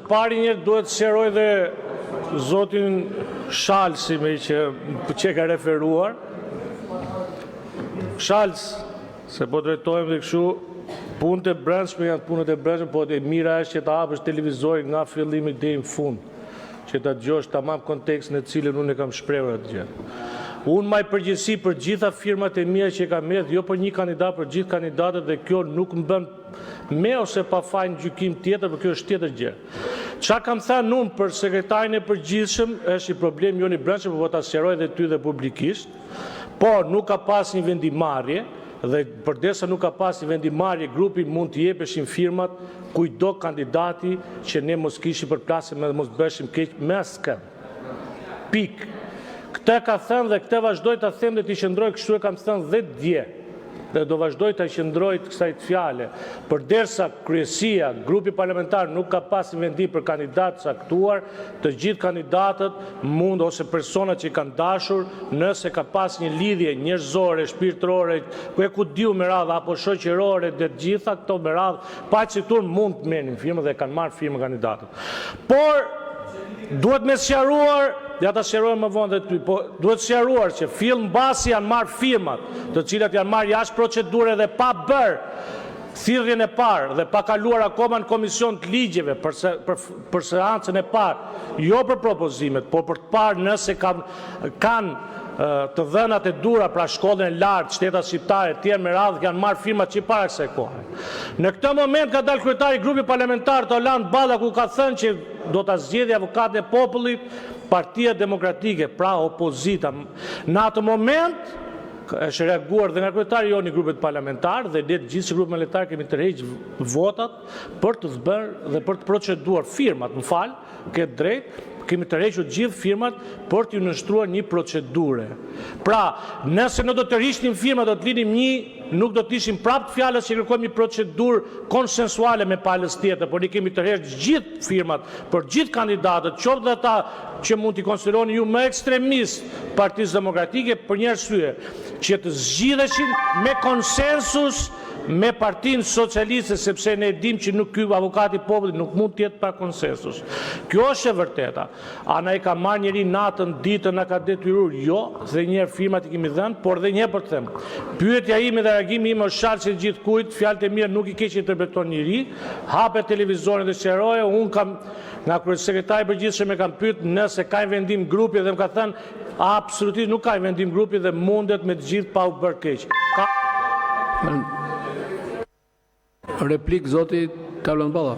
pari një duhet sqaroj dhe zotin Shalsi me që ka referuar. Shals, se po drejtojmë dhe kështu, punët e brendshme janë punët e brendshme, po e mira është që ta hapësh televizorin nga fillimi deri në fund, që ta dëgjosh tamam kontekstin e cilin unë e kam shprehur atë gjë. Unë maj përgjithësi për gjitha firmat e mia që kam hedhur, jo për një kandidat, për gjithë kandidatët, dhe kjo nuk më bën me ose pa fajin gjykim tjetër, por kjo është tjetër gjë. Çka kam thënë unë për sekretarin e përgjithshëm është një problem jo i brendshëm, por ta sqaroj edhe ty dhe publikisht. Por nuk ka pas një vendimarrje, dhe përdesa nuk ka pas një vendimarrje, grupi mund të jepeshin firmat kujdo kandidati që ne mos kishim përplasje dhe mos bëshim keq me askën. Pik. Këtë ka thënë dhe këtë vazhdoj të them dhe t'i qëndroj kështu e kam thënë dhe dje. Dhe do vazhdoj të qëndroj të kësaj fjale. Përderisa kryesia, grupi parlamentar nuk ka pas një vendim për kandidat saktuar, të gjithë kandidatët mund ose personat që kanë dashur, nëse ka pas një lidhje njerëzore, shpirtërore, ku diu me radhë apo shoqërore, dhe të gjitha këto me radhë, pa citur mund të merrin firmë dhe kanë marrë firmë kandidatët. Por duhet me sqaruar, ja ta sqarojmë më vonë dhe ty, po duhet sqaruar që fill mbasi janë marrë firmat, të cilat janë marrë jashtë procedure dhe pa bërë thirrjen e parë dhe pa kaluar akoma në komision të ligjeve për seancën e parë, jo për propozimet, por për të parë nëse kanë të dhënat e dura, pra shkollën e lartë, shtetat shqiptare, tjerë me radhë kanë marrë firmat që para kësaj kohe. Në këtë moment ka dalë kryetari i grupit parlamentar Toland Balla, ku ka thënë që do ta zgjedhë avokatët e popullit Partia Demokratike, pra opozita. Në atë moment është reaguar dhe nga kryetari jo një grupet parlamentar dhe ne të gjithë si grup parlamentar kemi tërheqë votat për të bërë dhe për të proceduar firmat, më fal, këtë drejt, kemi tërhequr gjithë firmat për t'ju nështruar një procedure. Pra, nëse në do të rishtim firmat, do të linim nuk do të ishim prapë fjalës që kërkojmë një procedurë konsensuale me palës tjetër, por ne kemi tërhequr gjithë firmat për gjithë kandidatët, qoftë dhe ata që mund t'i konsideroni ju më ekstremistë Partisë Demokratike, për një arsye, që të zgjidheshin me konsensus me Partinë Socialiste, sepse ne dim që nuk ky avokati i popullit nuk mund të jetë pa konsensus. Kjo është e vërteta. Ana e ka marrë njëri natën, ditën, na ka detyruar, jo, dhe njëherë firmat i kemi dhënë, por dhe një për të them. Pyetja ime dhe reagimi im është qartë që gjithkujt, fjalët e mia nuk i keq interpreton njëri, hapet televizorin dhe sqaroje, unë kam nga kryesekretari i përgjithshëm e kam pyetur nëse ka vendim grupi dhe më ka thënë absolutisht nuk ka vendim grupi dhe mundet me të gjithë pa u bërë keq. Replik zoti Toland Balla.